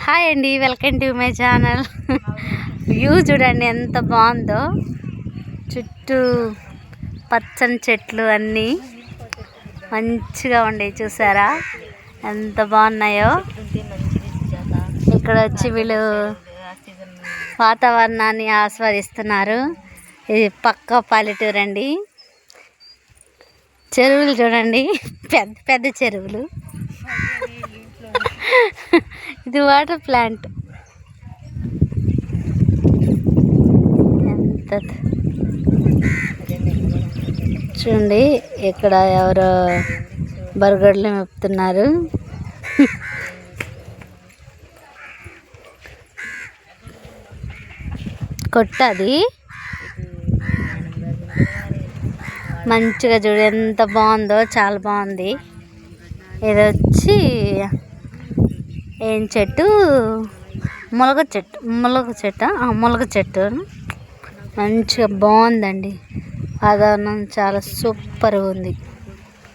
Hi అండి, welcome to my channel. View చూడండి ఎంత బాగుందో. చుట్టూ పచ్చని చెట్లు అన్నీ మంచిగా ఉండే, చూసారా ఎంత బాగున్నాయో. ఇక్కడ వచ్చి వీళ్ళు వాతావరణాన్ని ఆస్వాదిస్తున్నారు. ఇది పక్క పల్లెటూరు అండి. చెరువులు చూడండి, పెద్ద పెద్ద చెరువులు. ఇది వాటర్ ప్లాంట్. ఎంత చూడండి, ఇక్కడ ఎవరో బరగడ్లు మెప్పుతున్నారు. కొట్టది మంచిగా చూడు ఎంత బాగుందో, చాలా బాగుంది. ఇది వచ్చి ఏం చెట్టు, ములగ చెట్టు మంచిగా బాగుందండి. వాతావరణం చాలా సూపర్గా ఉంది.